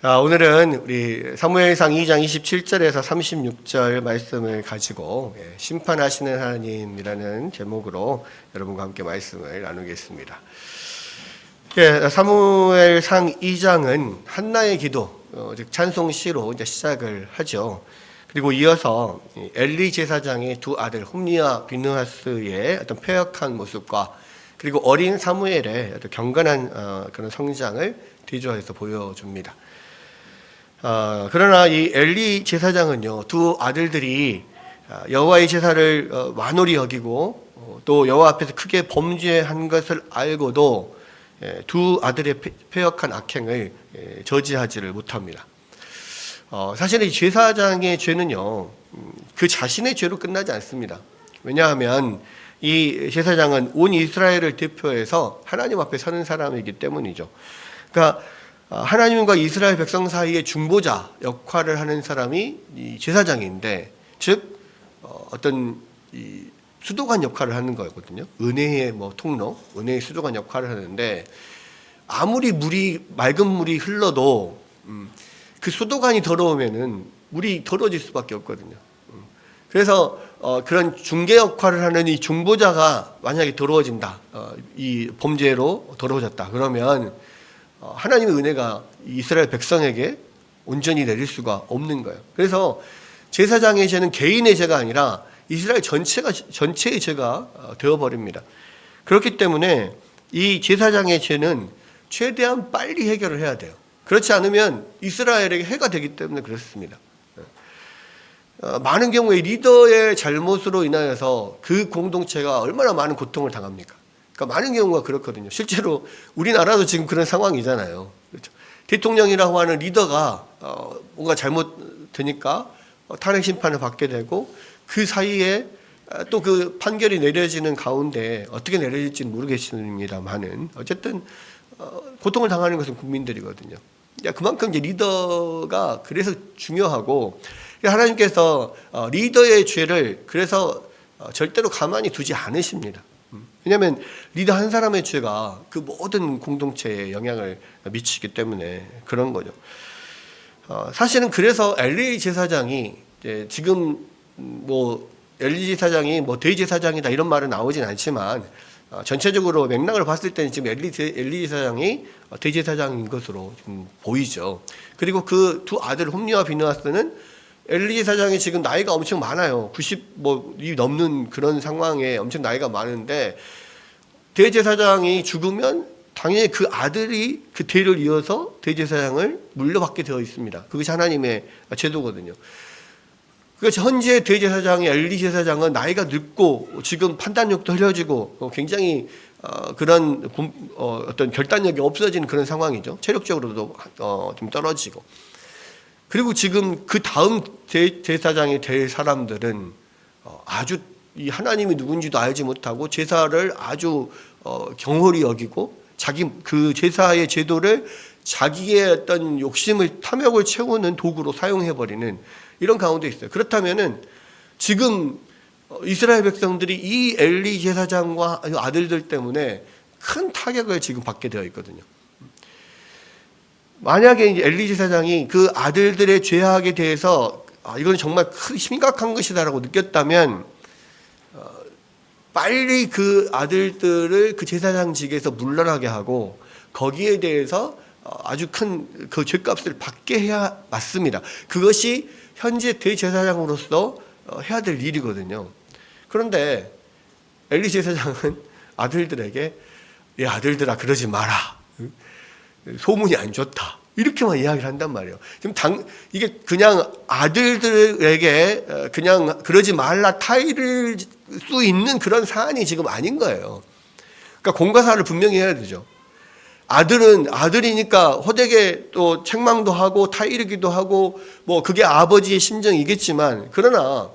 오늘은 우리 사무엘상 2장 27절에서 36절 말씀을 가지고 심판하시는 하나님이라는 제목으로 여러분과 함께 말씀을 나누겠습니다. 사무엘상 2장은 한나의 기도, 즉 찬송시로 이제 시작을 하죠. 그리고 이어서 엘리 제사장의 두 아들 홈니와 비느하스의 어떤 패역한 모습과 그리고 어린 사무엘의 어떤 경건한 그런 성장을 뒤조해서 보여줍니다. 그러나 이 엘리 제사장은요, 두 아들들이 여호와의 제사를 완홀히 여기고 또 여호와 앞에서 크게 범죄한 것을 알고도 두 아들의 패역한 악행을 저지하지를 못합니다. 사실 이 제사장의 죄는요, 그 자신의 죄로 끝나지 않습니다. 왜냐하면 이 제사장은 온 이스라엘을 대표해서 하나님 앞에 서는 사람이기 때문이죠. 그러니까 하나님과 이스라엘 백성 사이의 중보자 역할을 하는 사람이 이 제사장인데, 즉 어떤 이 수도관 역할을 하는 거거든요. 은혜의 통로, 은혜의 수도관 역할을 하는데, 아무리 맑은 물이 흘러도 그 수도관이 더러우면은 물이 더러워질 수밖에 없거든요. 그래서 그런 중개 역할을 하는 이 중보자가 만약에 더러워진다, 이 범죄로 더러워졌다, 그러면 하나님의 은혜가 이스라엘 백성에게 온전히 내릴 수가 없는 거예요. 그래서 제사장의 죄는 개인의 죄가 아니라 이스라엘 전체의 죄가 되어버립니다. 그렇기 때문에 이 제사장의 죄는 최대한 빨리 해결을 해야 돼요. 그렇지 않으면 이스라엘에게 해가 되기 때문에 그렇습니다. 많은 경우에 리더의 잘못으로 인하여서 그 공동체가 얼마나 많은 고통을 당합니까? 그러니까 많은 경우가 그렇거든요. 실제로 우리나라도 지금 그런 상황이잖아요. 그렇죠? 대통령이라고 하는 리더가 뭔가 잘못되니까 탄핵 심판을 받게 되고, 그 사이에 또 그 판결이 내려지는 가운데 어떻게 내려질지는 모르겠습니다만은 어쨌든 고통을 당하는 것은 국민들이거든요. 그만큼 이제 리더가 그래서 중요하고, 하나님께서 리더의 죄를 그래서 절대로 가만히 두지 않으십니다. 왜냐하면 리더 한 사람의 죄가 그 모든 공동체에 영향을 미치기 때문에 그런 거죠. 사실은 그래서 엘리 제사장이 지금 엘리 제사장이 대제사장이다 이런 말은 나오진 않지만, 전체적으로 맥락을 봤을 때는 지금 엘리 제사장이 대제사장인 것으로 좀 보이죠. 그리고 그 두 아들 홈니와 비느하스는 엘리 제사장이 지금 나이가 엄청 많아요. 90이 넘는 그런 상황에 엄청 나이가 많은데, 대제사장이 죽으면 당연히 그 아들이 그 대를 이어서 대제사장을 물려받게 되어 있습니다. 그것이 하나님의 제도거든요. 그래서 현재 대제사장의 엘리 제사장은 나이가 늙고 지금 판단력도 흐려지고 굉장히 그런 어떤 결단력이 없어지는 그런 상황이죠. 체력적으로도 좀 떨어지고. 그리고 지금 그 다음 제사장이 될 사람들은 아주 이 하나님이 누군지도 알지 못하고 제사를 아주 경홀히 여기고 자기 그 제사의 제도를 자기의 어떤 욕심을 탐욕을 채우는 도구로 사용해버리는 이런 가운데 있어요. 그렇다면은 지금 이스라엘 백성들이 이 엘리 제사장과 아들들 때문에 큰 타격을 지금 받게 되어 있거든요. 만약에 이제 엘리 제사장이 그 아들들의 죄악에 대해서 이건 정말 심각한 것이다라고 느꼈다면 빨리 그 아들들을 그 제사장직에서 물러나게 하고 거기에 대해서 아주 큰 그 죄값을 받게 해야 맞습니다. 그것이 현재 대제사장으로서 해야 될 일이거든요. 그런데 엘리 제사장은 아들들에게 아들들아 그러지 마라, 소문이 안 좋다, 이렇게만 이야기를 한단 말이에요. 지금 이게 그냥 아들들에게 그냥 그러지 말라 타이를 수 있는 그런 사안이 지금 아닌 거예요. 그러니까 공과사를 분명히 해야 되죠. 아들은 아들이니까 호되게 또 책망도 하고 타이르기도 하고 그게 아버지의 심정이겠지만, 그러나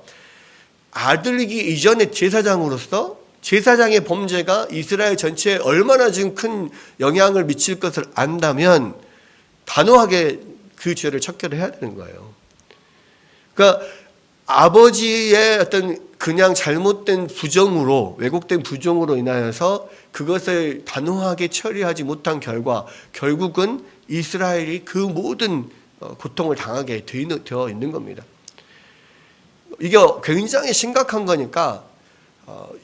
아들이기 이전에 제사장으로서 제사장의 범죄가 이스라엘 전체에 얼마나 지금 큰 영향을 미칠 것을 안다면 단호하게 그 죄를 척결을 해야 되는 거예요. 그러니까 아버지의 어떤 그냥 잘못된 부정으로, 왜곡된 부정으로 인하여서 그것을 단호하게 처리하지 못한 결과 결국은 이스라엘이 그 모든 고통을 당하게 되어 있는 겁니다. 이게 굉장히 심각한 거니까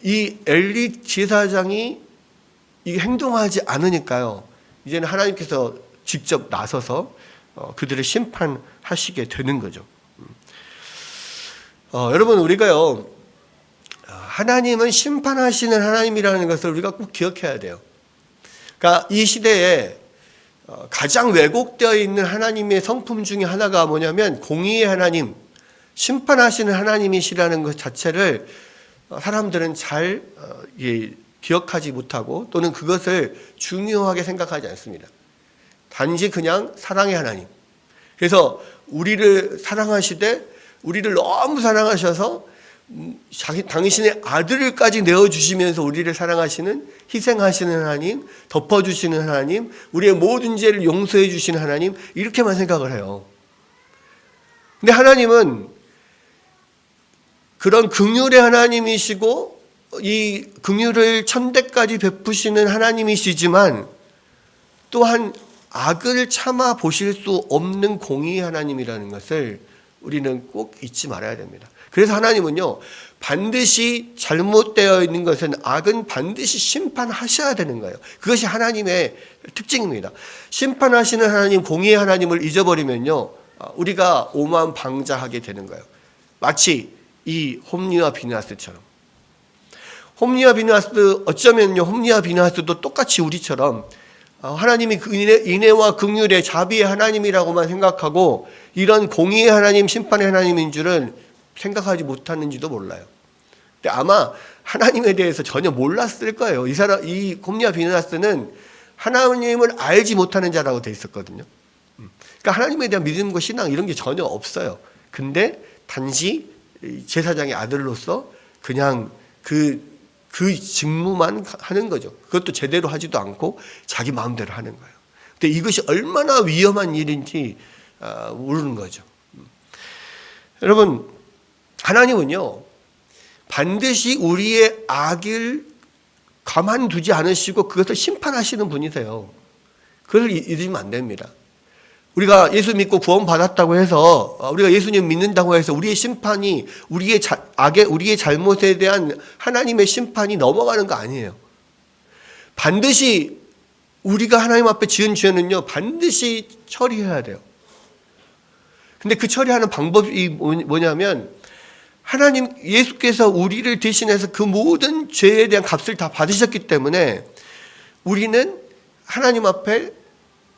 이 엘리 제사장이 이 행동하지 않으니까요, 이제는 하나님께서 직접 나서서 그들을 심판하시게 되는 거죠. 여러분, 우리가요, 하나님은 심판하시는 하나님이라는 것을 우리가 꼭 기억해야 돼요. 그러니까 이 시대에 가장 왜곡되어 있는 하나님의 성품 중에 하나가 뭐냐면 공의의 하나님, 심판하시는 하나님이시라는 것 자체를 사람들은 잘 기억하지 못하고 또는 그것을 중요하게 생각하지 않습니다. 단지 그냥 사랑의 하나님. 그래서 우리를 사랑하시되 우리를 너무 사랑하셔서 당신의 아들을까지 내어주시면서 우리를 사랑하시는, 희생하시는 하나님, 덮어주시는 하나님, 우리의 모든 죄를 용서해 주시는 하나님, 이렇게만 생각을 해요. 근데 하나님은 그런 긍휼의 하나님이시고 이 긍휼을 천대까지 베푸시는 하나님이시지만 또한 악을 참아 보실 수 없는 공의의 하나님이라는 것을 우리는 꼭 잊지 말아야 됩니다. 그래서 하나님은요, 반드시 잘못되어 있는 것은 악은 반드시 심판하셔야 되는 거예요. 그것이 하나님의 특징입니다. 심판하시는 하나님, 공의의 하나님을 잊어버리면요, 우리가 오만방자하게 되는 거예요. 마치 이 홈리와 비느하스처럼. 홈리와 비느하스, 어쩌면요, 홈리와 비느하스도 똑같이 우리처럼 하나님이 인애와 긍휼의 자비의 하나님이라고만 생각하고 이런 공의의 하나님, 심판의 하나님인 줄은 생각하지 못하는지도 몰라요. 근데 아마 하나님에 대해서 전혀 몰랐을 거예요. 이 홈리와 비느하스는 하나님을 알지 못하는 자라고 돼 있었거든요. 그러니까 하나님에 대한 믿음과 신앙 이런 게 전혀 없어요. 근데 단지 제사장의 아들로서 그냥 그 직무만 하는 거죠. 그것도 제대로 하지도 않고 자기 마음대로 하는 거예요. 근데 이것이 얼마나 위험한 일인지 모르는 거죠. 여러분, 하나님은요, 반드시 우리의 악을 가만두지 않으시고 그것을 심판하시는 분이세요. 그걸 잊으면 안 됩니다. 우리가 예수 믿고 구원 받았다고 해서, 우리가 예수님 믿는다고 해서 우리의 심판이 우리의 잘못에 대한 하나님의 심판이 넘어가는 거 아니에요. 반드시 우리가 하나님 앞에 지은 죄는요, 반드시 처리해야 돼요. 근데 그 처리하는 방법이 뭐냐면, 하나님 예수께서 우리를 대신해서 그 모든 죄에 대한 값을 다 받으셨기 때문에 우리는 하나님 앞에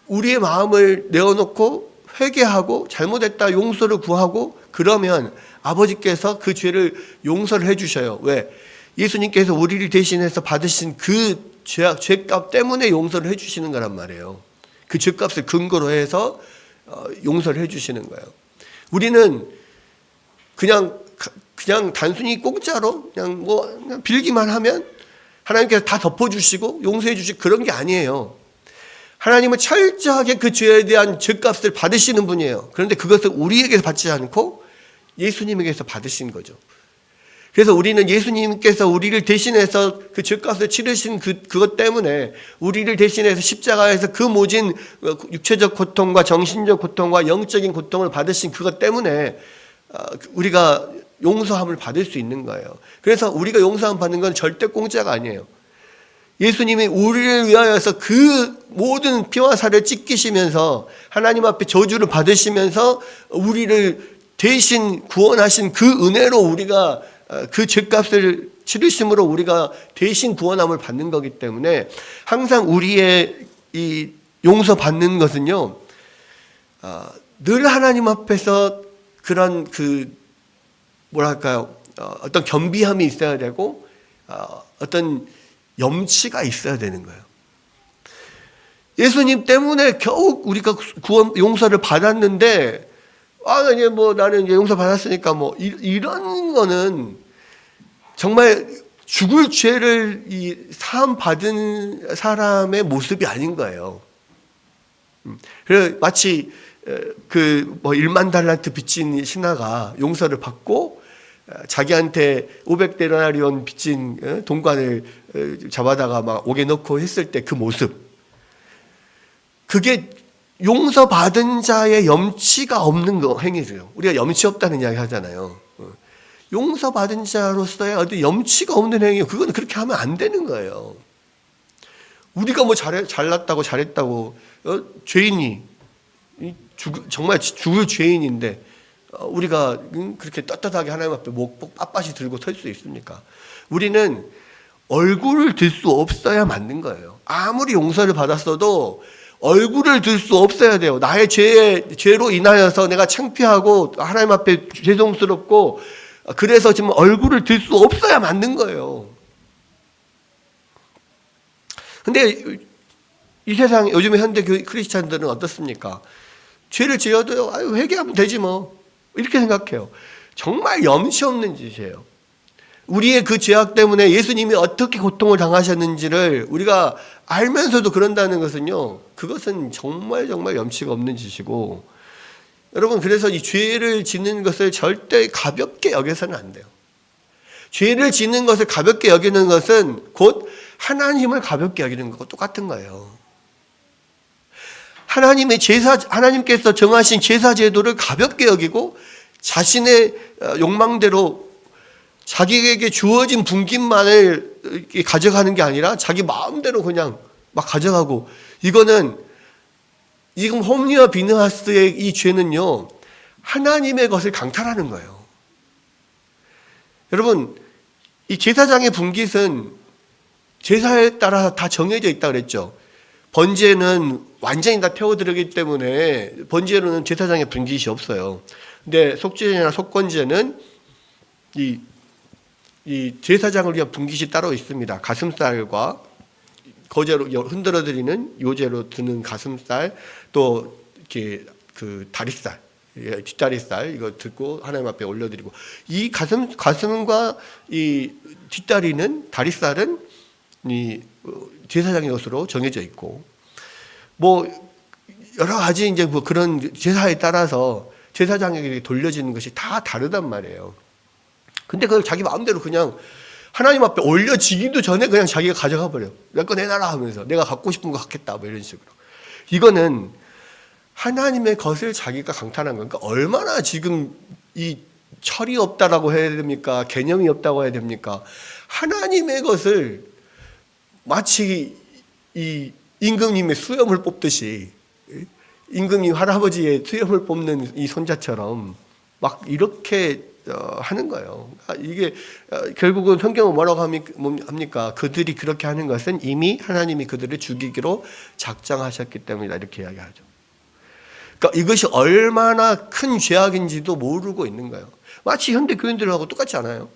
우리의 마음을 내어놓고 회개하고 잘못했다 용서를 구하고 그러면 아버지께서 그 죄를 용서를 해주셔요. 왜? 예수님께서 우리를 대신해서 받으신 그 죄값 때문에 용서를 해주시는 거란 말이에요. 그 죄값을 근거로 해서 용서를 해주시는 거예요. 우리는 그냥 단순히 공짜로 그냥 빌기만 하면 하나님께서 다 덮어주시고 용서해 주시고 그런 게 아니에요. 하나님은 철저하게 그 죄에 대한 죄값을 받으시는 분이에요. 그런데 그것을 우리에게서 받지 않고 예수님에게서 받으신 거죠. 그래서 우리는 예수님께서 우리를 대신해서 그 죄값을 치르신 그것 때문에 우리를 대신해서 십자가에서 그 모진 육체적 고통과 정신적 고통과 영적인 고통을 받으신 그것 때문에 우리가 용서함을 받을 수 있는 거예요. 그래서 우리가 용서함 받는 건 절대 공짜가 아니에요. 예수님이 우리를 위하여서 그 모든 피와 살을 찢기시면서 하나님 앞에 저주를 받으시면서 우리를 대신 구원하신 그 은혜로 우리가 그 죄값을 치르심으로 우리가 대신 구원함을 받는 거기 때문에 항상 우리의 이 용서받는 것은요, 늘 하나님 앞에서 그런 어떤 겸비함이 있어야 되고 어떤 염치가 있어야 되는 거예요. 예수님 때문에 겨우 우리가 용서를 받았는데, 나는 이제 용서 받았으니까 이런 거는 정말 죽을 죄를 사함 받은 사람의 모습이 아닌 거예요. 그래서 마치 1만 달란트 빚진 신하가 용서를 받고 자기한테 500데나리온 빚진 동관을 잡아다가 막 옥에 넣고 했을 때 그 모습, 그게 용서받은 자의 염치가 없는 거 행위죠. 우리가 염치 없다는 이야기 하잖아요. 용서받은 자로서의 어떤 염치가 없는 행위, 그건 그렇게 하면 안 되는 거예요. 우리가 뭐 잘났다고 잘했다고 죄인이 정말 죽을 죄인인데 우리가 그렇게 떳떳하게 하나님 앞에 목 빳빳이 들고 설 수 있습니까? 우리는 얼굴을 들 수 없어야 맞는 거예요. 아무리 용서를 받았어도 얼굴을 들 수 없어야 돼요. 나의 죄로 인하여서 내가 창피하고 하나님 앞에 죄송스럽고 그래서 지금 얼굴을 들 수 없어야 맞는 거예요. 근데 이 세상 요즘에 현대 크리스찬들은 어떻습니까? 죄를 지어도 회개하면 되지 뭐 이렇게 생각해요. 정말 염치 없는 짓이에요. 우리의 그 죄악 때문에 예수님이 어떻게 고통을 당하셨는지를 우리가 알면서도 그런다는 것은요, 그것은 정말 염치가 없는 짓이고, 여러분, 그래서 이 죄를 짓는 것을 절대 가볍게 여겨서는 안 돼요. 죄를 짓는 것을 가볍게 여기는 것은 곧 하나님을 가볍게 여기는 것과 똑같은 거예요. 하나님께서 정하신 제사 제도를 가볍게 여기고 자신의 욕망대로 자기에게 주어진 분깃만을 가져가는 게 아니라 자기 마음대로 그냥 막 가져가고, 이거는 지금 홈리와 비느하스의 이 죄는요, 하나님의 것을 강탈하는 거예요. 여러분, 이 제사장의 분깃은 제사에 따라 다 정해져 있다 그랬죠. 번제는 완전히 다 태워드리기 때문에 번제로는 제사장의 분깃이 없어요. 근데 속죄제나 속건제는 이 제사장을 위한 분깃이 따로 있습니다. 가슴살과 거제로 흔들어드리는 요제로 드는 가슴살, 또 이렇게 그 다리살, 뒷다리살 이거 듣고 하나님 앞에 올려드리고, 이 가슴과 이 뒷다리는 다리살은 이 제사장의 것으로 정해져 있고, 뭐 여러 가지 이제 뭐 그런 제사에 따라서 제사장에게 돌려지는 것이 다 다르단 말이에요. 근데 그걸 자기 마음대로 그냥 하나님 앞에 올려지기도 전에 그냥 자기가 가져가 버려요. 내 거 내놔라 하면서 내가 갖고 싶은 거 갖겠다 뭐 이런 식으로. 이거는 하나님의 것을 자기가 강탈한 거니까 얼마나 지금 이 철이 없다라고 해야 됩니까? 개념이 없다고 해야 됩니까? 하나님의 것을 마치 이 임금님의 수염을 뽑듯이, 임금님 할아버지의 수염을 뽑는 이 손자처럼 막 이렇게 하는 거예요. 이게 결국은 성경은 뭐라고 합니까? 그들이 그렇게 하는 것은 이미 하나님이 그들을 죽이기로 작정하셨기 때문이다, 이렇게 이야기하죠. 그러니까 이것이 얼마나 큰 죄악인지도 모르고 있는 거예요. 마치 현대 교인들하고 똑같지 않아요?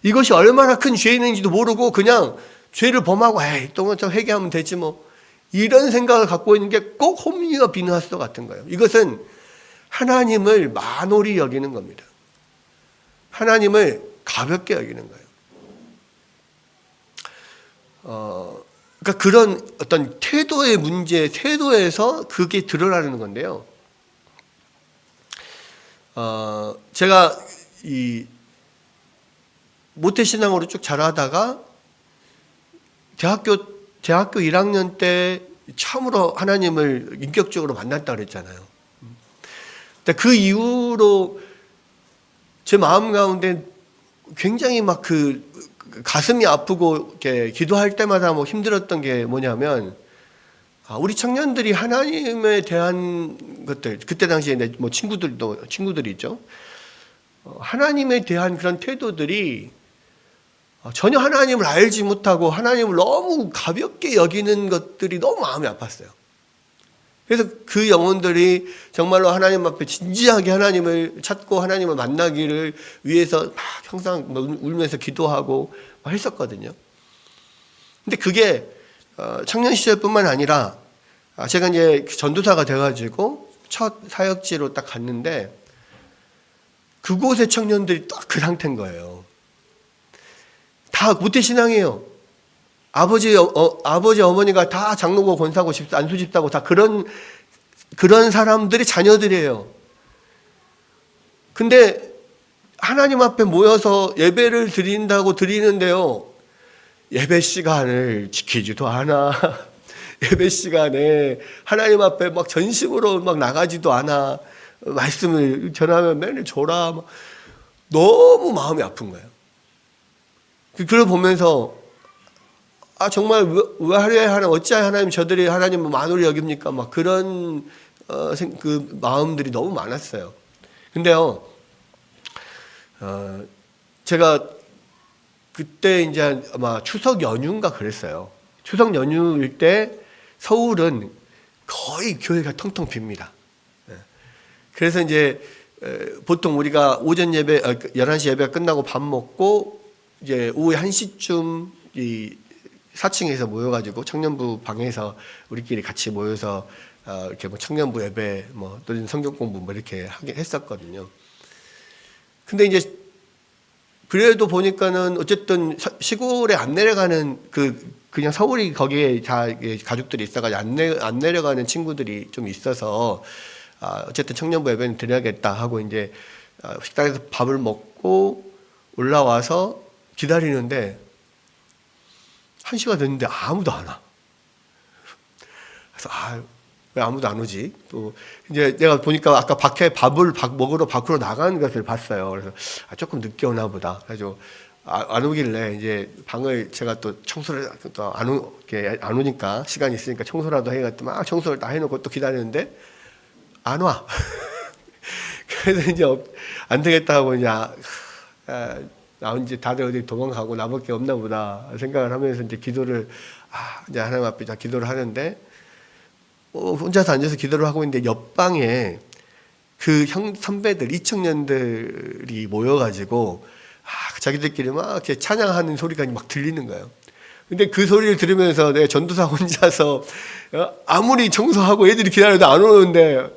이것이 얼마나 큰 죄인인지도 모르고 그냥 죄를 범하고 에이 또 회개하면 되지 뭐, 이런 생각을 갖고 있는 게 꼭 홈리와 비느하스 같은 거예요. 이것은 하나님을 만홀히 여기는 겁니다. 하나님을 가볍게 여기는 거예요. 그러니까 그런 어떤 태도의 문제, 태도에서 그게 드러나는 건데요. 제가 이 모태신앙으로 쭉 자라다가 대학교 1학년 때 처음으로 하나님을 인격적으로 만났다 그랬잖아요. 근데 그 이후로 제 마음 가운데 굉장히 막 그 가슴이 아프고 이렇게 기도할 때마다 뭐 힘들었던 게 뭐냐면, 우리 청년들이 하나님에 대한 것들, 그때 당시에 뭐 친구들이 있죠. 하나님에 대한 그런 태도들이 전혀 하나님을 알지 못하고 하나님을 너무 가볍게 여기는 것들이 너무 마음이 아팠어요. 그래서 그 영혼들이 정말로 하나님 앞에 진지하게 하나님을 찾고 하나님을 만나기를 위해서 막 항상 울면서 기도하고 했었거든요. 근데 그게 청년 시절뿐만 아니라 제가 이제 전도사가 돼가지고 첫 사역지로 딱 갔는데 그곳의 청년들이 딱 그 상태인 거예요. 다 모태신앙이에요. 아버지 어머니가 다 장로고 권사고 안수 집사고 다 그런 사람들이 자녀들이에요. 근데 하나님 앞에 모여서 예배를 드린다고 드리는데요, 예배 시간을 지키지도 않아. 예배 시간에 하나님 앞에 막 전심으로 막 나가지도 않아. 말씀을 전하면 맨날 줘라. 너무 마음이 아픈 거예요. 그걸 보면서 정말 왜 하나님, 어찌하여 하나님 저들이 하나님을 만홀히 여깁니까? 막 그런 그 마음들이 너무 많았어요. 근데요, 제가 그때 이제 아마 추석 연휴인가 그랬어요. 추석 연휴일 때 서울은 거의 교회가 텅텅 빕니다. 그래서 이제 보통 우리가 오전 예배, 11시 예배가 끝나고 밥 먹고 이제 오후 1시쯤 이 4층에서 모여가지고 청년부 방에서 우리끼리 같이 모여서 이렇게 뭐 청년부 예배 또는 성경 공부 이렇게 하게 했었거든요. 근데 이제 그래도 보니까는 어쨌든 시골에 안 내려가는 그냥 서울이 거기에 다 가족들이 있어가지고 안 내려가는 친구들이 좀 있어서 어쨌든 청년부 예배는 드려야겠다 하고 이제 식당에서 밥을 먹고 올라와서 기다리는데 1시가 됐는데 아무도 안 와. 그래서 왜 아무도 안 오지? 또 이제 내가 보니까 아까 밖에 밥을 먹으러 밖으로 나가는 것을 봤어요. 그래서 조금 늦게 오나 보다. 그래서 안 오길래 이제 방을 제가 또 청소를 또 안 오니까 시간이 있으니까 청소라도 해가지고 막 청소를 다 해놓고 또 기다리는데 안 와. 그래서 이제 안 되겠다 하고 이제 이제 다들 어디 도망가고 나밖에 없나 보다 생각을 하면서 이제 기도를 이제 하나님 앞에 기도를 하는데 혼자서 앉아서 기도를 하고 있는데 옆방에 그 선배들 2청년들이 모여가지고 자기들끼리 막 이렇게 찬양하는 소리가 막 들리는 거예요. 근데 그 소리를 들으면서 내가 전도사 혼자서 아무리 청소하고 애들이 기다려도 안 오는데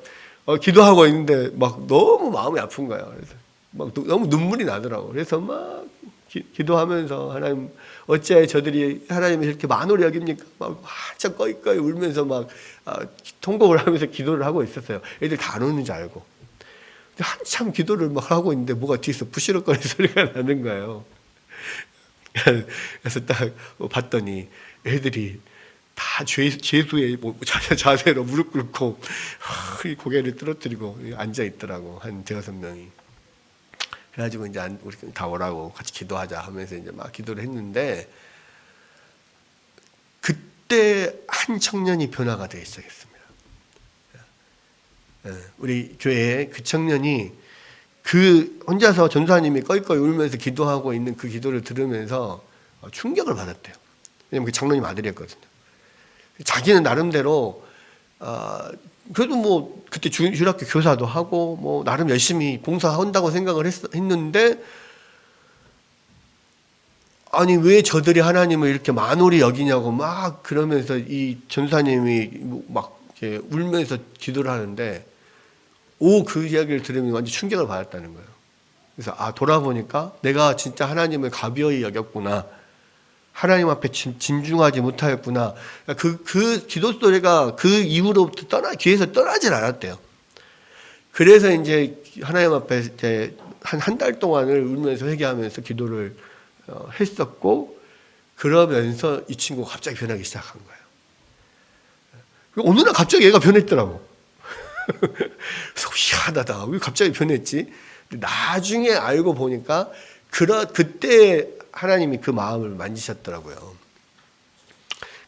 기도하고 있는데 막 너무 마음이 아픈 거예요. 그래서 막 너무 눈물이 나더라고. 그래서 막 기도하면서 하나님 어찌하여 저들이 하나님을 이렇게 만홀히 여깁니까? 막 한참 꺼이꺼이 울면서 막 통곡을 하면서 기도를 하고 있었어요. 애들 다 안 오는 줄 알고. 근데 한참 기도를 막 하고 있는데 뭐가 뒤에서 부시럭거리는 소리가 나는 거예요. 그래서 딱 봤더니 애들이 다 죄수의 자세로 무릎 꿇고 고개를 떨어뜨리고 앉아 있더라고. 한 5명이. 그래가지고 이제 우리 다 오라고 같이 기도하자 하면서 이제 막 기도를 했는데 그때 한 청년이 변화가 되기 시작했습니다. 우리 교회에 그 청년이 혼자서 전도사님이 꺼이꺼이 울면서 기도하고 있는 그 기도를 들으면서 충격을 받았대요. 왜냐면 그 장로님 아들이었거든요. 자기는 나름대로 그래도 뭐 그때 주일학교 교사도 하고 뭐 나름 열심히 봉사한다고 생각을 했는데 아니 왜 저들이 하나님을 이렇게 만홀히 여기냐고 막 그러면서 이 전사님이 막 이렇게 울면서 기도를 하는데 그 이야기를 들으면 완전 충격을 받았다는 거예요. 그래서 돌아보니까 내가 진짜 하나님을 가벼이 여겼구나. 하나님 앞에 진중하지 못하였구나. 그 기도 소리가 그 이후로부터 귀에서 떠나질 않았대요. 그래서 이제 하나님 앞에 이제 한 달 동안을 울면서 회개하면서 기도를 했었고, 그러면서 이 친구가 갑자기 변하기 시작한 거예요. 어느 날 갑자기 얘가 변했더라고. 그래서 희한하다. 왜 갑자기 변했지? 나중에 알고 보니까 그때 하나님이 그 마음을 만지셨더라고요.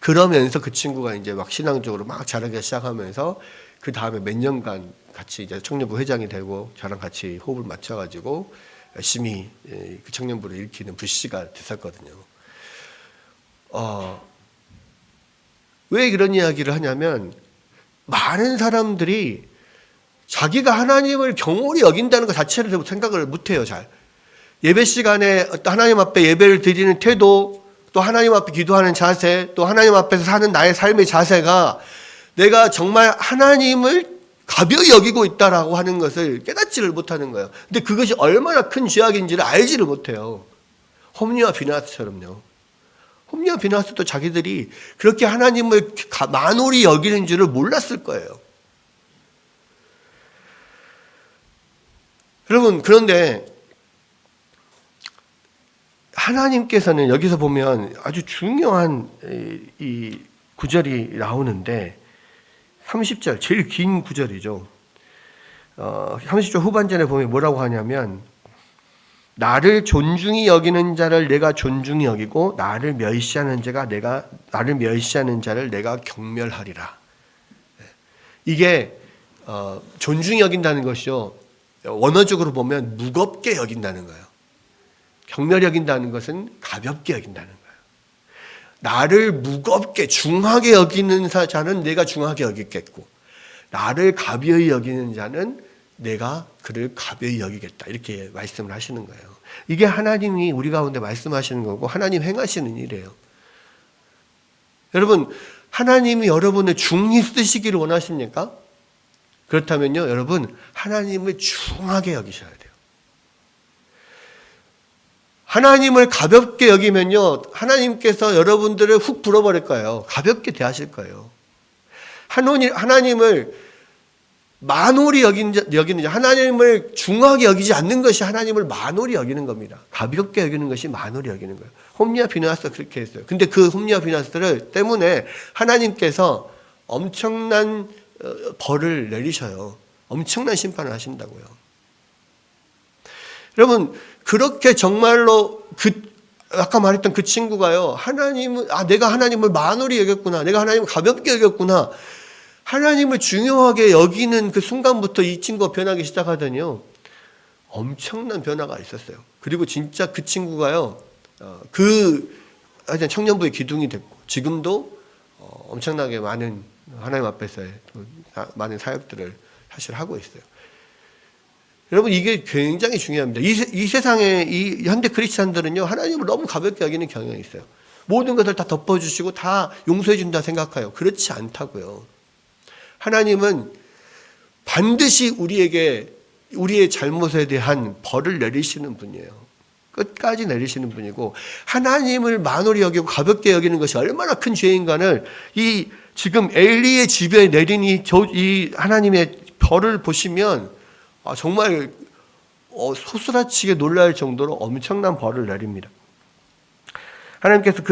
그러면서 그 친구가 이제 막 신앙적으로 막 자라기 시작하면서 그 다음에 몇 년간 같이 이제 청년부 회장이 되고 저랑 같이 호흡을 맞춰가지고 열심히 그 청년부를 일으키는 불씨가 됐었거든요. 왜 그런 이야기를 하냐면 많은 사람들이 자기가 하나님을 경홀히 여긴다는 것 자체를 생각을 못해요. 잘. 예배 시간에 하나님 앞에 예배를 드리는 태도, 또 하나님 앞에 기도하는 자세, 또 하나님 앞에서 사는 나의 삶의 자세가 내가 정말 하나님을 가벼이 여기고 있다라고 하는 것을 깨닫지를 못하는 거예요. 근데 그것이 얼마나 큰 죄악인지를 알지를 못해요. 홈리와 비나스처럼요. 홈리와 비나스도 자기들이 그렇게 하나님을 만홀히 여기는 줄을 몰랐을 거예요. 여러분, 그런데 하나님께서는 여기서 보면 아주 중요한 이 구절이 나오는데 30절 제일 긴 구절이죠. 30절 후반전에 보면 뭐라고 하냐면 나를 존중히 여기는 자를 내가 존중히 여기고 나를 멸시하는 자를 내가 경멸하리라. 이게 존중히 여긴다는 것이요. 원어적으로 보면 무겁게 여긴다는 거예요. 경멸히 여긴다는 것은 가볍게 여긴다는 거예요. 나를 무겁게 중하게 여기는 자는 내가 중하게 여기겠고 나를 가벼이 여기는 자는 내가 그를 가벼이 여기겠다. 이렇게 말씀을 하시는 거예요. 이게 하나님이 우리 가운데 말씀하시는 거고 하나님 행하시는 일이에요. 여러분, 하나님이 여러분을 중히 쓰시기를 원하십니까? 그렇다면요, 여러분, 하나님을 중하게 여기셔야 돼요. 하나님을 가볍게 여기면요, 하나님께서 여러분들을 훅 불어버릴 거예요. 가볍게 대하실 거예요. 하나님을 만홀히 여기는 자, 하나님을 중하게 여기지 않는 것이 하나님을 만홀히 여기는 겁니다. 가볍게 여기는 것이 만홀히 여기는 거예요. 홈리와 비나스가 그렇게 했어요. 근데 그 홈리와 비나스를 때문에 하나님께서 엄청난 벌을 내리셔요. 엄청난 심판을 하신다고요. 여러분, 그렇게 정말로 아까 말했던 그 친구가요, 내가 하나님을 만홀히 여겼구나. 내가 하나님을 가볍게 여겼구나. 하나님을 중요하게 여기는 그 순간부터 이 친구가 변하기 시작하더니요, 엄청난 변화가 있었어요. 그리고 진짜 그 친구가요, 하여튼 청년부의 기둥이 됐고, 지금도 엄청나게 많은 하나님 앞에서의 많은 사역들을 사실 하고 있어요. 여러분, 이게 굉장히 중요합니다. 이 세상의 이 현대 크리스찬들은요, 하나님을 너무 가볍게 여기는 경향이 있어요. 모든 것을 다 덮어주시고 다 용서해준다 생각해요. 그렇지 않다고요. 하나님은 반드시 우리에게 우리의 잘못에 대한 벌을 내리시는 분이에요. 끝까지 내리시는 분이고, 하나님을 만홀히 여기고 가볍게 여기는 것이 얼마나 큰 죄인가를 지금 엘리의 집에 내린 이 하나님의 벌을 보시면 정말 소스라치게 놀랄 정도로 엄청난 벌을 내립니다. 하나님께서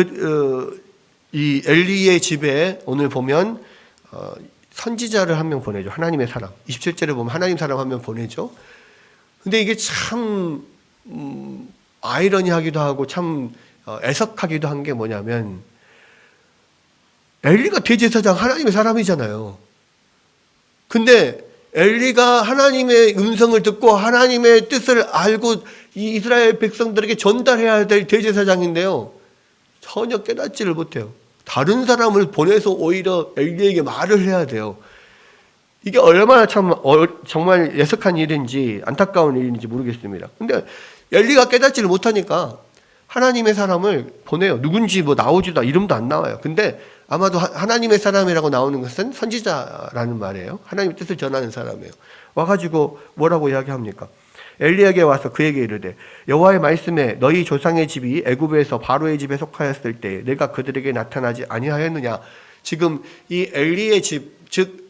이 엘리의 집에 오늘 보면 선지자를 한 명 보내죠. 하나님의 사람. 27절에 보면 하나님 사람 한 명 보내죠. 근데 이게 참 아이러니하기도 하고 참 애석하기도 한 게 뭐냐면, 엘리가 대제사장 하나님의 사람이잖아요. 근데 엘리가 하나님의 음성을 듣고 하나님의 뜻을 알고 이 이스라엘 백성들에게 전달해야 될 대제사장인데요, 전혀 깨닫지를 못해요. 다른 사람을 보내서 오히려 엘리에게 말을 해야 돼요. 이게 얼마나 정말 예석한 일인지 안타까운 일인지 모르겠습니다. 근데 엘리가 깨닫지를 못하니까 하나님의 사람을 보내요. 누군지 나오지도 이름도 안 나와요. 근데 아마도 하나님의 사람이라고 나오는 것은 선지자라는 말이에요. 하나님의 뜻을 전하는 사람이에요. 와가지고 뭐라고 이야기합니까? 엘리에게 와서 그에게 이르되 여호와의 말씀에 너희 조상의 집이 애굽에서 바로의 집에 속하였을 때 내가 그들에게 나타나지 아니하였느냐. 지금 이 엘리의 집, 즉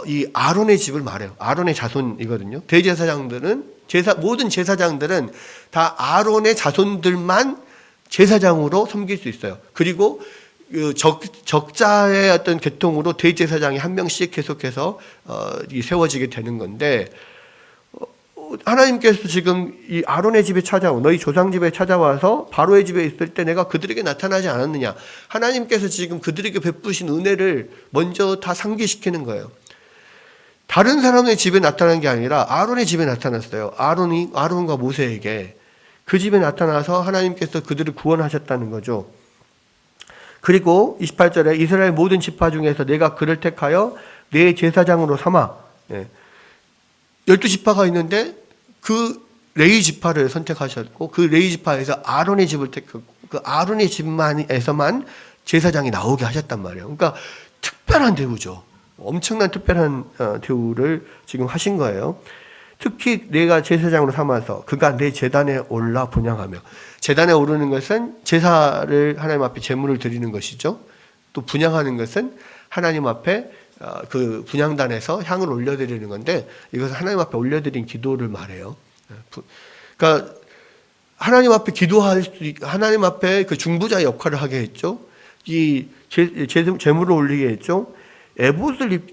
이 아론의 집을 말해요. 아론의 자손이거든요. 대제사장들은 모든 제사장들은 다 아론의 자손들만 제사장으로 섬길 수 있어요. 그리고 적자의 어떤 계통으로 대제사장이 한 명씩 계속해서 세워지게 되는 건데, 하나님께서 지금 이 아론의 집에 너희 조상 집에 찾아와서 바로의 집에 있을 때 내가 그들에게 나타나지 않았느냐. 하나님께서 지금 그들에게 베푸신 은혜를 먼저 다 상기시키는 거예요. 다른 사람의 집에 나타난 게 아니라 아론의 집에 나타났어요. 아론과 모세에게 그 집에 나타나서 하나님께서 그들을 구원하셨다는 거죠. 그리고 28절에 이스라엘 모든 지파 중에서 내가 그를 택하여 내 제사장으로 삼아. 12지파가 있는데 그 레위 지파를 선택하셨고, 그 레위 지파에서 아론의 집을 택했고, 그 아론의 집에서만 제사장이 나오게 하셨단 말이에요. 그러니까 특별한 대우죠. 엄청난 특별한 대우를 지금 하신 거예요. 특히 내가 제사장으로 삼아서 그가 내 제단에 올라 분향하며, 제단에 오르는 것은 제사를 하나님 앞에 제물을 드리는 것이죠. 또 분향하는 것은 하나님 앞에 그 분향단에서 향을 올려드리는 건데, 이것은 하나님 앞에 올려드린 기도를 말해요. 그러니까 하나님 앞에 하나님 앞에 그 중보자 역할을 하게 했죠. 이 제물을 올리게 했죠.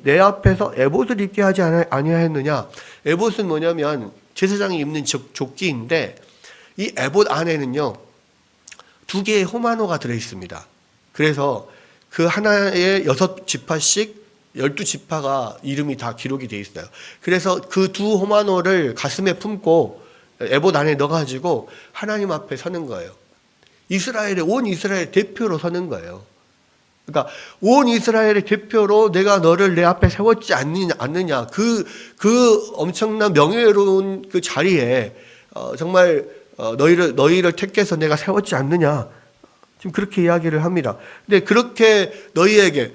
내 앞에서 에봇을 입게 하지 아니하였느냐. 에봇은 뭐냐면 제사장이 입는 조끼인데 이 에봇 안에는요 2개의 호마노가 들어 있습니다. 그래서 그 하나에 6지파씩 12지파가 이름이 다 기록이 되어 있어요. 그래서 그 2호마노를 가슴에 품고 에봇 안에 넣어가지고 하나님 앞에 서는 거예요. 온 이스라엘 대표로 서는 거예요. 그러니까 온 이스라엘의 대표로 내가 너를 내 앞에 세웠지 않느냐. 그 엄청난 명예로운 그 자리에 정말 너희를 택해서 내가 세웠지 않느냐. 지금 그렇게 이야기를 합니다. 근데 그렇게 너희에게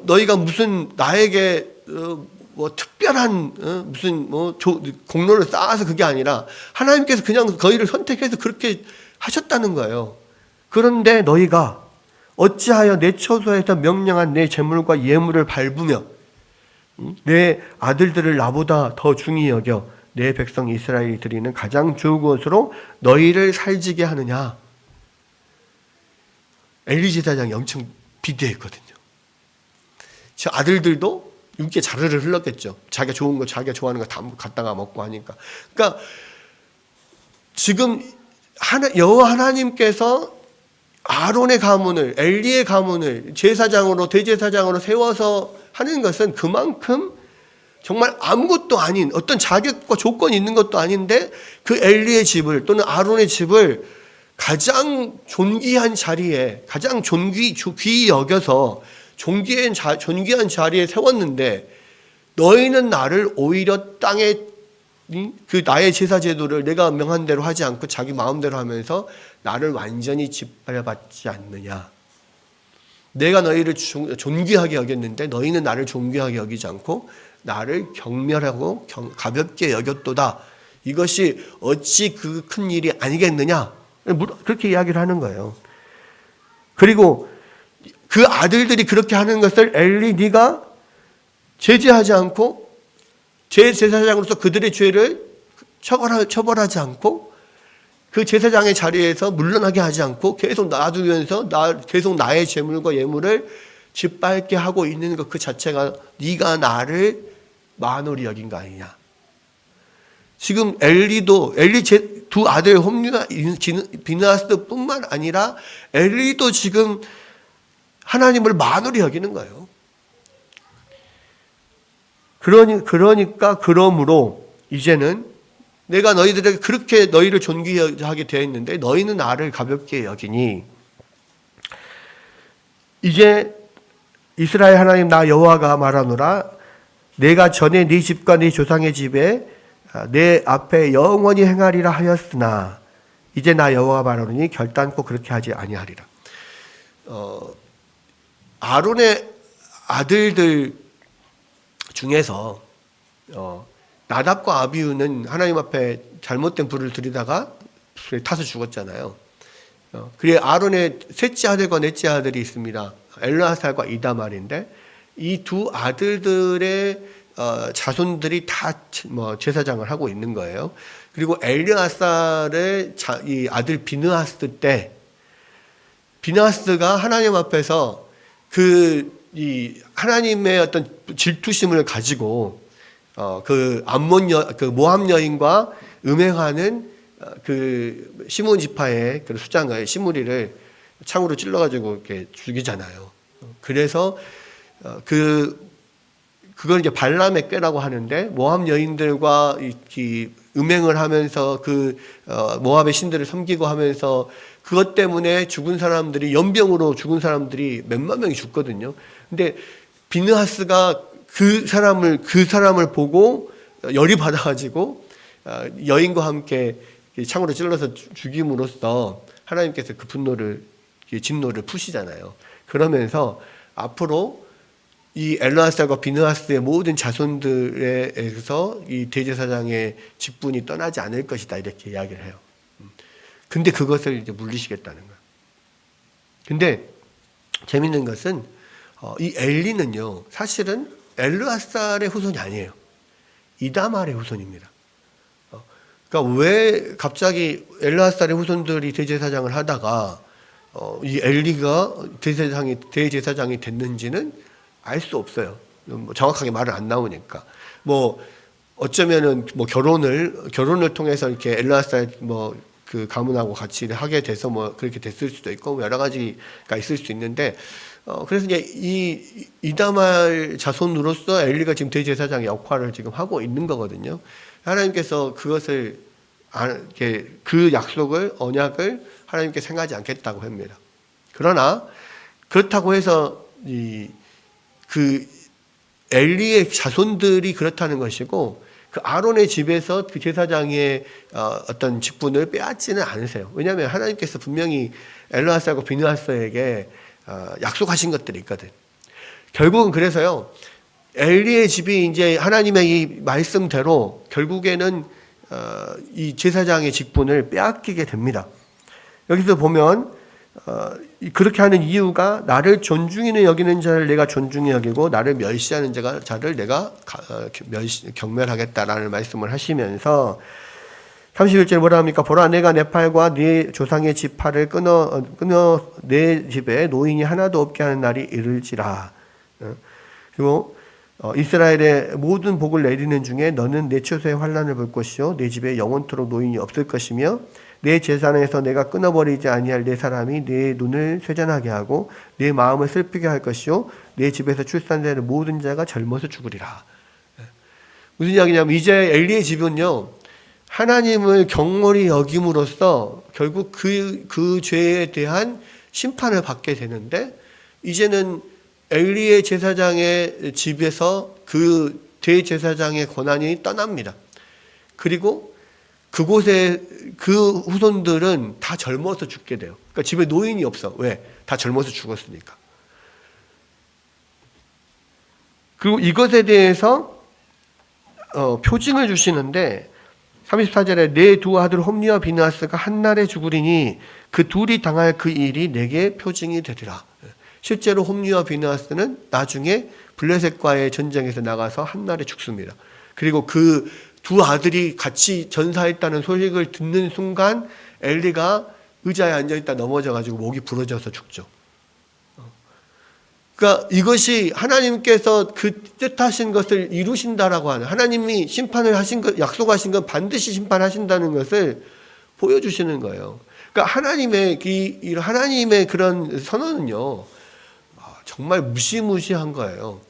너희가 무슨 나에게 뭐 특별한 무슨 뭐 공로를 쌓아서 그게 아니라 하나님께서 그냥 너희를 선택해서 그렇게 하셨다는 거예요. 그런데 너희가 어찌하여 내 처소에서 명령한 내 제물과 예물을 밟으며 내 아들들을 나보다 더 중히 여겨 내 백성 이스라엘이 드리는 가장 좋은 것으로 너희를 살지게 하느냐. 엘리 제사장이 엄청 비대했거든요. 저 아들들도 육에 자르르 흘렀겠죠. 자기가 좋은 거, 자기가 좋아하는 거 다 갖다가 먹고 하니까. 그러니까 지금 여호와 하나님께서 아론의 가문을, 엘리의 가문을 제사장으로, 대제사장으로 세워서 하는 것은 그만큼 정말 아무것도 아닌 어떤 자격과 조건이 있는 것도 아닌데 그 엘리의 집을 또는 아론의 집을 가장 존귀한 자리에, 가장 귀히 여겨서 존귀한 자리에 세웠는데 너희는 나를 오히려 땅에 그 나의 제사 제도를 내가 명한 대로 하지 않고 자기 마음대로 하면서 나를 완전히 짓밟았지 않느냐. 내가 너희를 존귀하게 여겼는데 너희는 나를 존귀하게 여기지 않고 나를 경멸하고 가볍게 여겼도다. 이것이 어찌 그 큰 일이 아니겠느냐. 그렇게 이야기를 하는 거예요. 그리고 그 아들들이 그렇게 하는 것을 엘리 네가 제재하지 않고 제사장으로서 그들의 죄를 처벌하지 않고 그 제사장의 자리에서 물러나게 하지 않고 계속 놔두면서 계속 나의 제물과 예물을 짓밟게 하고 있는 것 그 자체가 네가 나를 만홀히 여긴 거 아니냐. 지금 엘리 두 아들 홈리와 비느하스뿐만 아니라 엘리도 지금 하나님을 만홀히 여기는 거예요. 그러므로 이제는 내가 너희들에게 그렇게 너희를 존귀하게 되어 있는데 너희는 나를 가볍게 여기니 이제 이스라엘 하나님 나 여호와가 말하노라 내가 전에 네 집과 네 조상의 집에 내 앞에 영원히 행하리라 하였으나 이제 나 여호와가 말하노니 결단코 그렇게 하지 아니하리라. 아론의 아들들 중에서 나답과 아비후는 하나님 앞에 잘못된 불을 들이다가 불에 타서 죽었잖아요. 그리고 아론의 셋째 아들과 넷째 아들이 있습니다. 엘르아살과 이다말인데 이 두 아들들의 자손들이 다 제사장을 하고 있는 거예요. 그리고 엘르아살의 이 아들 비느하스 때 비느하스가 하나님 앞에서 이 하나님의 어떤 질투심을 가지고 그 모함 여인과 음행하는 그 시몬 지파의 그 수장을 시므리를 창으로 찔러가지고 이렇게 죽이잖아요. 그래서 그걸 이제 발람의 꾀라고 하는데 모함 여인들과 이 음행을 하면서 그 모압의 신들을 섬기고 하면서 그것 때문에 죽은 사람들이 연병으로 죽은 사람들이 몇만 명이 죽거든요. 근데 비느하스가 그 사람을 보고 열이 받아가지고 여인과 함께 창으로 찔러서 죽임으로써 하나님께서 그 진노를 푸시잖아요. 그러면서 앞으로 이 엘르아살과 비느하스의 모든 자손들에서 이 대제사장의 직분이 떠나지 않을 것이다 이렇게 이야기를 해요. 근데 그것을 이제 물리시겠다는 거예요. 근데 재밌는 것은 이 엘리는요 사실은 엘르아살의 후손이 아니에요. 이다말의 후손입니다. 그러니까 왜 갑자기 엘르아살의 후손들이 대제사장을 하다가 이 엘리가 대제사장이 됐는지는 알 수 없어요. 뭐 정확하게 말은 안 나오니까. 뭐 어쩌면은 뭐 결혼을 통해서 이렇게 엘르아살 뭐 그 가문하고 같이 하게 돼서 뭐 그렇게 됐을 수도 있고 뭐 여러 가지가 있을 수 있는데 그래서 이제 이 이다말 자손으로서 엘리가 지금 대제사장의 역할을 지금 하고 있는 거거든요. 하나님께서 그것을 그 약속을 언약을 하나님께 생각하지 않겠다고 합니다. 그러나 그렇다고 해서 그 엘리의 자손들이 그렇다는 것이고 그 아론의 집에서 그 제사장의 어떤 직분을 빼앗지는 않으세요. 왜냐하면 하나님께서 분명히 엘르아살과 비느하스에게 약속하신 것들이 있거든. 결국은 그래서요 엘리의 집이 이제 하나님의 이 말씀대로 결국에는 이 제사장의 직분을 빼앗기게 됩니다. 여기서 보면 그렇게 하는 이유가 나를 존중히 여기는 자를 내가 존중히 여기고 나를 멸시하는 자를 내가 경멸하겠다라는 말씀을 하시면서 31절에 뭐라 합니까? 보라 내가 내 팔과 네 조상의 집 팔을 끊어 내 집에 노인이 하나도 없게 하는 날이 이를지라. 그리고 이스라엘의 모든 복을 내리는 중에 너는 내 처소에 환난을 볼 것이요 내 집에 영원토록 노인이 없을 것이며 내 재산에서 내가 끊어버리지 아니할 내 사람이 내 눈을 쇠잔하게 하고 내 마음을 슬프게 할 것이요 내 집에서 출산되는 모든 자가 젊어서 죽으리라. 무슨 이야기냐면 이제 엘리의 집은요 하나님을 경홀히 여김으로써 결국 그 죄에 대한 심판을 받게 되는데 이제는 엘리의 제사장의 집에서 그 대제사장의 권한이 떠납니다. 그리고 그곳에 그 후손들은 다 젊어서 죽게 돼요. 그러니까 집에 노인이 없어. 왜? 다 젊어서 죽었으니까. 그리고 이것에 대해서 표징을 주시는데 34절에 내 두 아들 홈리와 비느하스가 한날에 죽으리니 그 둘이 당할 그 일이 내게 표징이 되리라. 실제로 홈리와 비느하스는 나중에 블레셋과의 전쟁에서 나가서 한날에 죽습니다. 그리고 그 두 아들이 같이 전사했다는 소식을 듣는 순간 엘리가 의자에 앉아있다 넘어져가지고 목이 부러져서 죽죠. 그러니까 이것이 하나님께서 그 뜻하신 것을 이루신다라고 하는 하나님이 심판을 하신 것, 약속하신 건 반드시 심판하신다는 것을 보여주시는 거예요. 그러니까 하나님의 그런 선언은요 정말 무시무시한 거예요.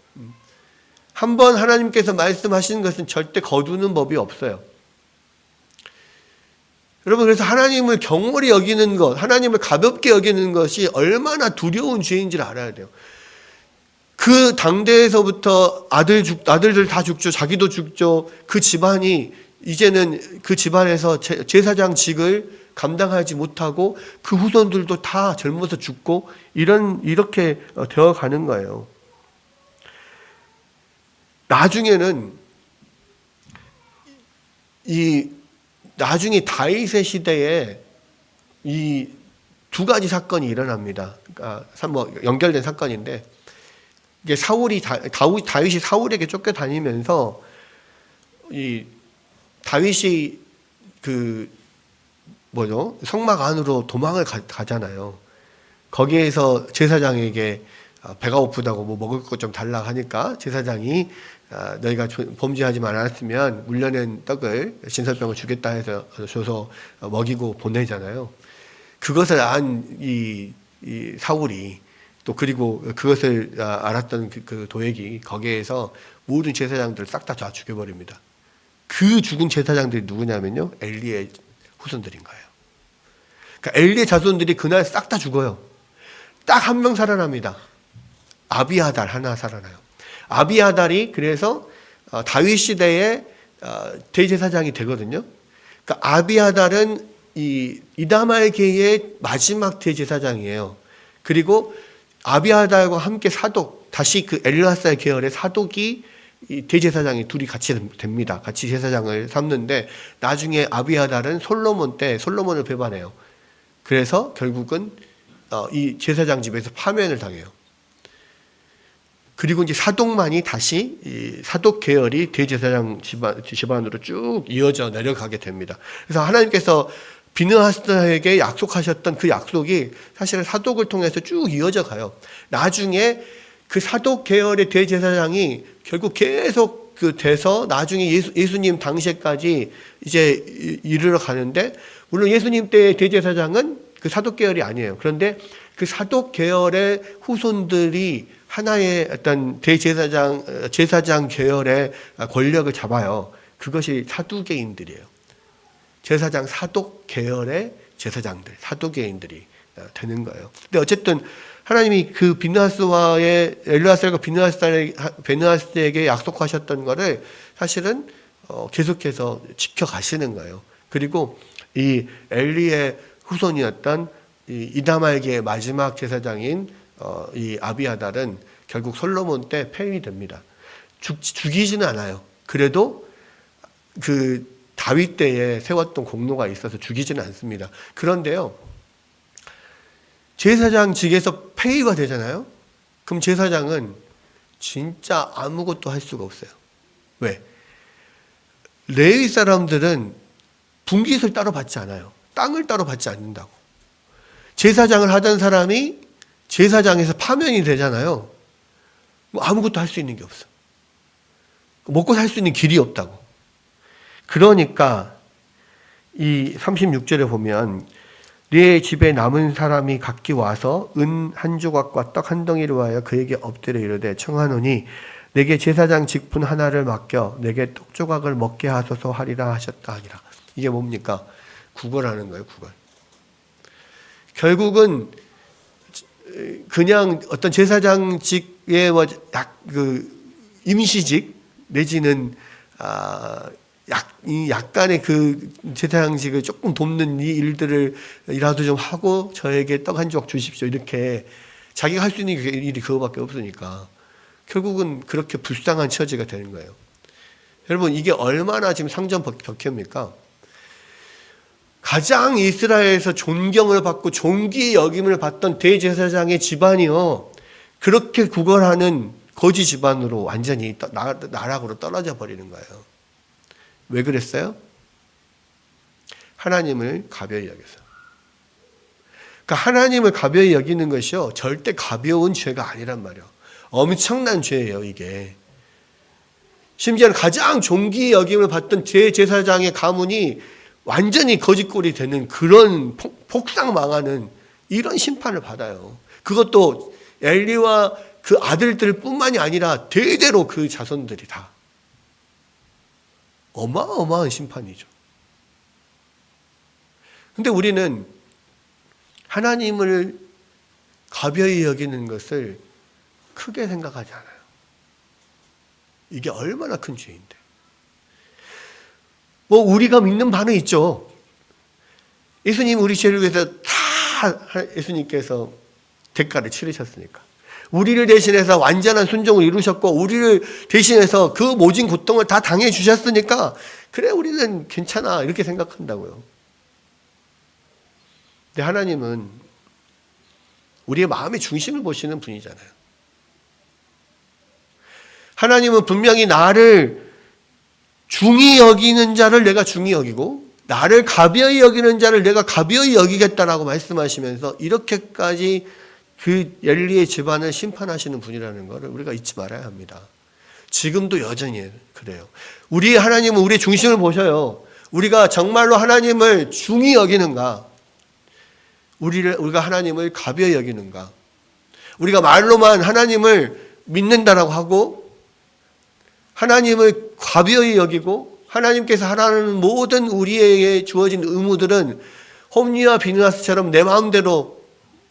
한번 하나님께서 말씀하신 것은 절대 거두는 법이 없어요. 여러분 그래서 하나님을 경홀히 여기는 것, 하나님을 가볍게 여기는 것이 얼마나 두려운 죄인지를 알아야 돼요. 그 당대에서부터 아들들 다 죽죠. 자기도 죽죠. 그 집안이 이제는 그 집안에서 제사장직을 감당하지 못하고 그 후손들도 다 젊어서 죽고 이렇게 되어 가는 거예요. 나중에는 나중에 다윗의 시대에 이 두 가지 사건이 일어납니다. 그러니까 뭐 연결된 사건인데 이게 다윗이 사울에게 쫓겨다니면서 이 다윗이 성막 안으로 도망을 가잖아요. 거기에서 제사장에게 배가 고프다고 뭐 먹을 것 좀 달라 하니까 제사장이 너희가 범죄하지 않았으면 물려낸 떡을 진설병을 주겠다 해서 줘서 먹이고 보내잖아요. 그것을 안 이 사울이 또 그리고 그것을 알았던 그 도액이 거기에서 모든 제사장들을 싹 다 죽여버립니다. 그 죽은 제사장들이 누구냐면요 엘리의 후손들인 거예요. 그러니까 엘리의 자손들이 그날 싹 다 죽어요. 딱 한 명 살아납니다. 아비아달 하나 살아나요. 아비아달이 그래서 다윗 시대의 대제사장이 되거든요. 그러니까 아비아달은 이 이다말계의 마지막 대제사장이에요. 그리고 아비아달과 함께 다시 그 엘르아살 계열의 사독이 이 대제사장이 둘이 같이 됩니다. 같이 제사장을 삼는데 나중에 아비아달은 솔로몬을 배반해요. 그래서 결국은 이 제사장 집에서 파면을 당해요. 그리고 이제 사독만이 다시 이 사독 계열이 대제사장 집안으로 쭉 이어져 내려가게 됩니다. 그래서 하나님께서 비느하스에게 약속하셨던 그 약속이 사실은 사독을 통해서 쭉 이어져 가요. 나중에 그 사독 계열의 대제사장이 결국 계속 돼서 나중에 예수님 당시까지 이제 이르러 가는데, 물론 예수님 때의 대제사장은 그 사독 계열이 아니에요. 그런데 그 사독 계열의 후손들이 하나의 어떤 제사장 계열의 권력을 잡아요. 그것이 사두개인들이에요. 제사장 사독 계열의 제사장들, 사두개인들이 되는 거예요. 근데 어쨌든 하나님이 그 비느하스와의 엘르아살과 비느하스에게 약속하셨던 거를 사실은 계속해서 지켜가시는 거예요. 그리고 이 엘리의 후손이었던 이 이다말기의 마지막 제사장인 이 아비아달은 결국 솔로몬 때 폐위됩니다. 죽이지는 않아요. 그래도 그 다윗 때에 세웠던 공로가 있어서 죽이지는 않습니다. 그런데요, 제사장직에서 폐위가 되잖아요. 그럼 제사장은 진짜 아무것도 할 수가 없어요. 왜? 레위 사람들은 분깃을 따로 받지 않아요. 땅을 따로 받지 않는다고. 제사장을 하던 사람이 제사장에서 파면이 되잖아요. 뭐 아무것도 할 수 있는 게 없어. 먹고 살 수 있는 길이 없다고. 그러니까 이 36절에 보면 네 집에 남은 사람이 각기 와서 은 한 조각과 떡 한 덩이를 와여 그에게 엎드려 이르되 청하노니 내게 제사장 직분 하나를 맡겨 내게 떡 조각을 먹게 하소서 하리라 하셨다 하니라. 이게 뭡니까? 구걸하는 거예요, 구걸. 결국은 그냥 어떤 제사장직의 임시직 내지는 약간의 그 제사장직을 조금 돕는 이 일들을이라도 좀 하고 저에게 떡 한 조각 주십시오. 이렇게 자기가 할 수 있는 일이 그거밖에 없으니까 결국은 그렇게 불쌍한 처지가 되는 거예요. 여러분, 이게 얼마나 지금 상전 벽해입니까? 가장 이스라엘에서 존경을 받고 존귀의 여김을 받던 대제사장의 집안이요, 그렇게 구걸하는 거지 집안으로 완전히 나락으로 떨어져 버리는 거예요. 왜 그랬어요? 하나님을 가벼이 여겨서. 그러니까 하나님을 가벼이 여기는 것이요, 절대 가벼운 죄가 아니란 말이에요. 엄청난 죄예요, 이게. 심지어는 가장 존귀의 여김을 받던 제사장의 가문이 완전히 거짓골이 되는 그런 폭삭 망하는 이런 심판을 받아요. 그것도 엘리와 그 아들들뿐만이 아니라 대대로 그 자손들이 다. 어마어마한 심판이죠. 근데 우리는 하나님을 가벼이 여기는 것을 크게 생각하지 않아요. 이게 얼마나 큰 죄인데. 뭐 우리가 믿는 바는 있죠. 예수님 우리 죄를 위해서 다 예수님께서 대가를 치르셨으니까. 우리를 대신해서 완전한 순종을 이루셨고 우리를 대신해서 그 모진 고통을 다 당해 주셨으니까 그래 우리는 괜찮아 이렇게 생각한다고요. 근데 하나님은 우리의 마음의 중심을 보시는 분이잖아요. 하나님은 분명히 나를 중히 여기는 자를 내가 중히 여기고 나를 가벼이 여기는 자를 내가 가벼이 여기겠다라고 말씀하시면서 이렇게까지 그 엘리의 집안을 심판하시는 분이라는 것을 우리가 잊지 말아야 합니다. 지금도 여전히 그래요. 우리 하나님은 우리의 중심을 보셔요. 우리가 정말로 하나님을 중히 여기는가? 우리가 하나님을 가벼이 여기는가? 우리가 말로만 하나님을 믿는다라고 하고 하나님을 가벼이 여기고 하나님께서 하라는 모든 우리에게 주어진 의무들은 홈리와 비느하스처럼 내 마음대로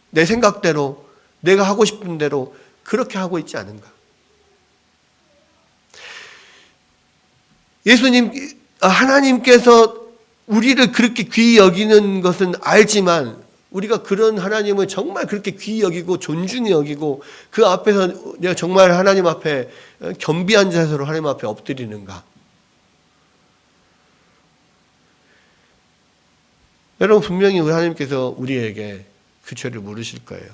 내 생각대로 내가 하고 싶은 대로 그렇게 하고 있지 않은가? 하나님께서 우리를 그렇게 귀히 여기는 것은 알지만 우리가 그런 하나님을 정말 그렇게 귀히 여기고 존중히 여기고 그 앞에서 내가 정말 하나님 앞에 겸비한 자세로 하나님 앞에 엎드리는가? 여러분 분명히 하나님께서 우리에게 그 죄를 물으실 거예요.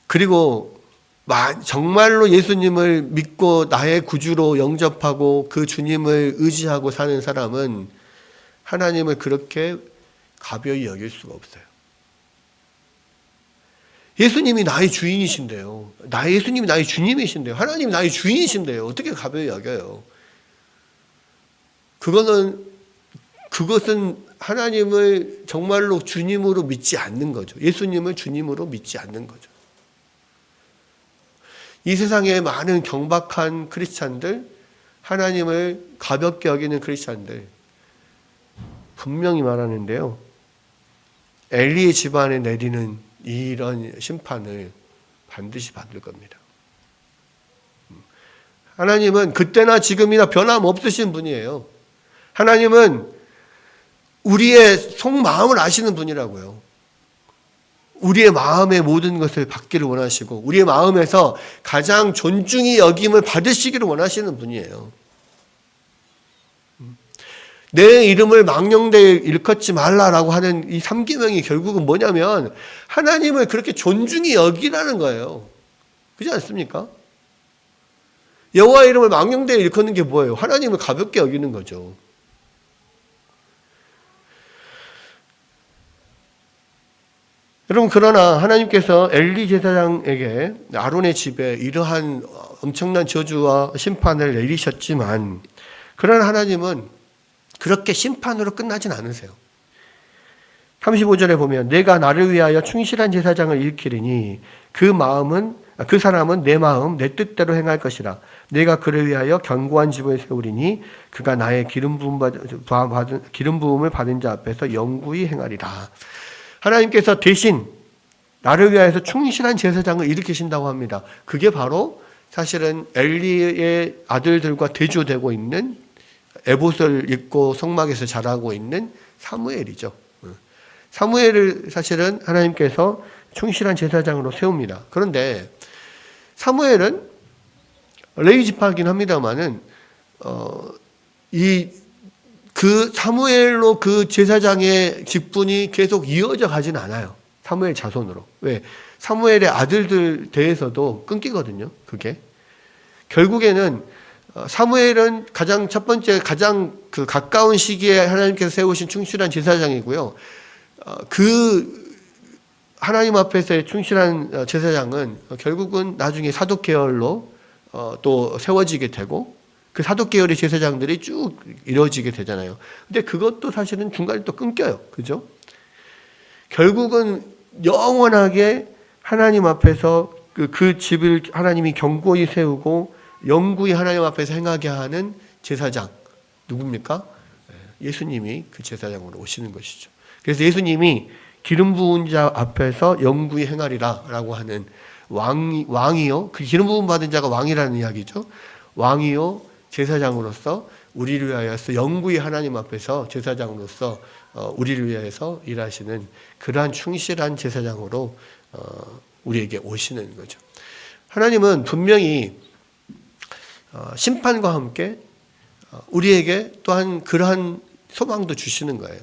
그리고 정말로 예수님을 믿고 나의 구주로 영접하고 그 주님을 의지하고 사는 사람은 하나님을 그렇게 가벼이 여길 수가 없어요. 예수님이 나의 주인이신데요. 예수님이 나의 주님이신데요. 하나님이 나의 주인이신데요. 어떻게 가벼이 여겨요? 그것은 하나님을 정말로 주님으로 믿지 않는 거죠. 예수님을 주님으로 믿지 않는 거죠. 이 세상에 많은 경박한 크리스찬들, 하나님을 가볍게 여기는 크리스찬들 분명히 말하는데요. 엘리의 집안에 내리는 이런 심판을 반드시 받을 겁니다. 하나님은 그때나 지금이나 변함없으신 분이에요. 하나님은 우리의 속마음을 아시는 분이라고요. 우리의 마음의 모든 것을 받기를 원하시고 우리의 마음에서 가장 존중이 여김을 받으시기를 원하시는 분이에요. 내 이름을 망령되이 일컫지 말라라고 하는 이 3계명이 결국은 뭐냐면 하나님을 그렇게 존중히 여기라는 거예요. 그렇지 않습니까? 여호와의 이름을 망령되이 일컫는 게 뭐예요? 하나님을 가볍게 여기는 거죠. 여러분, 그러나 하나님께서 엘리 제사장에게 아론의 집에 이러한 엄청난 저주와 심판을 내리셨지만, 그러나 하나님은 그렇게 심판으로 끝나진 않으세요. 35절에 보면 내가 나를 위하여 충실한 제사장을 일으키리니 그 사람은 내 마음 내 뜻대로 행할 것이라. 내가 그를 위하여 견고한 집을 세우리니 그가 나의 기름 부음을 받은 자 앞에서 영구히 행하리라. 하나님께서 대신 나를 위하여서 충실한 제사장을 일으키신다고 합니다. 그게 바로 사실은 엘리의 아들들과 대조되고 있는 에봇을 입고 성막에서 자라고 있는 사무엘이죠. 사무엘을 사실은 하나님께서 충실한 제사장으로 세웁니다. 그런데 사무엘은 레위 지파이긴 합니다만은 그 사무엘로 그 제사장의 직분이 계속 이어져 가진 않아요. 사무엘 자손으로. 왜? 사무엘의 아들들 대해서도 끊기거든요. 그게. 결국에는 사무엘은 가장 첫 번째, 가장 그 가까운 시기에 하나님께서 세우신 충실한 제사장이고요. 그 하나님 앞에서의 충실한 제사장은 결국은 나중에 사독 계열로 또 세워지게 되고 그 사독 계열의 제사장들이 쭉 이루어지게 되잖아요. 근데 그것도 사실은 중간에 또 끊겨요. 그죠? 결국은 영원하게 하나님 앞에서 그 집을 하나님이 견고히 세우고 영구히 하나님 앞에서 행하게 하는 제사장 누굽니까? 예수님이 그 제사장으로 오시는 것이죠. 그래서 예수님이 기름 부은 자 앞에서 영구히 행하리라 라고 하는 왕이요, 그 기름 부음 받은 자가 왕이라는 이야기죠. 왕이요 제사장으로서 우리를 위하여서 영구히 하나님 앞에서 제사장으로서 우리를 위해서 일하시는 그러한 충실한 제사장으로 우리에게 오시는 거죠. 하나님은 분명히 심판과 함께 우리에게 또한 그러한 소망도 주시는 거예요.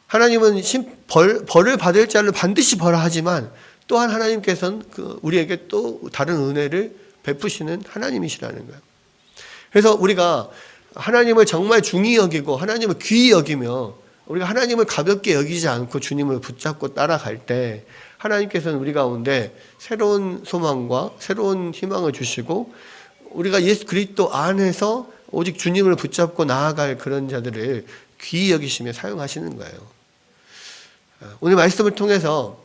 하나님은 벌을 받을 자를 반드시 벌어야 하지만 또한 하나님께서는 우리에게 또 다른 은혜를 베푸시는 하나님이시라는 거예요. 그래서 우리가 하나님을 정말 중히 여기고 하나님을 귀히 여기며 우리가 하나님을 가볍게 여기지 않고 주님을 붙잡고 따라갈 때 하나님께서는 우리 가운데 새로운 소망과 새로운 희망을 주시고 우리가 예수 그리스도 안에서 오직 주님을 붙잡고 나아갈 그런 자들을 귀히 여기시며 사용하시는 거예요. 오늘 말씀을 통해서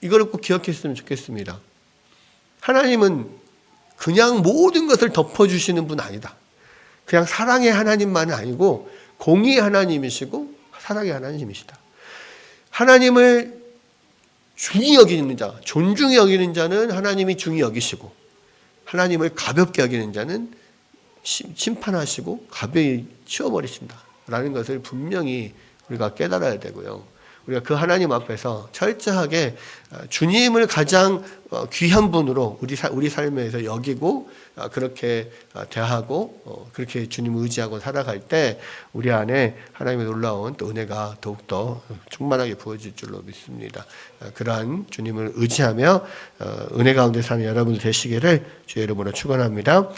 이걸 꼭 기억했으면 좋겠습니다. 하나님은 그냥 모든 것을 덮어주시는 분 아니다. 그냥 사랑의 하나님만은 아니고 공의의 하나님이시고 사랑의 하나님이시다. 하나님을 중히 여기는 자, 존중히 여기는 자는 하나님이 중히 여기시고 하나님을 가볍게 여기는 자는 심판하시고 가벼이 치워버리신다 라는 것을 분명히 우리가 깨달아야 되고요. 우리가 그 하나님 앞에서 철저하게 주님을 가장 귀한 분으로 우리 삶에서 여기고 그렇게 대하고 그렇게 주님을 의지하고 살아갈 때 우리 안에 하나님의 놀라운 또 은혜가 더욱더 충만하게 부어질 줄로 믿습니다. 그러한 주님을 의지하며 은혜 가운데 사는 여러분들 되시기를 주의 이름으로 축원합니다.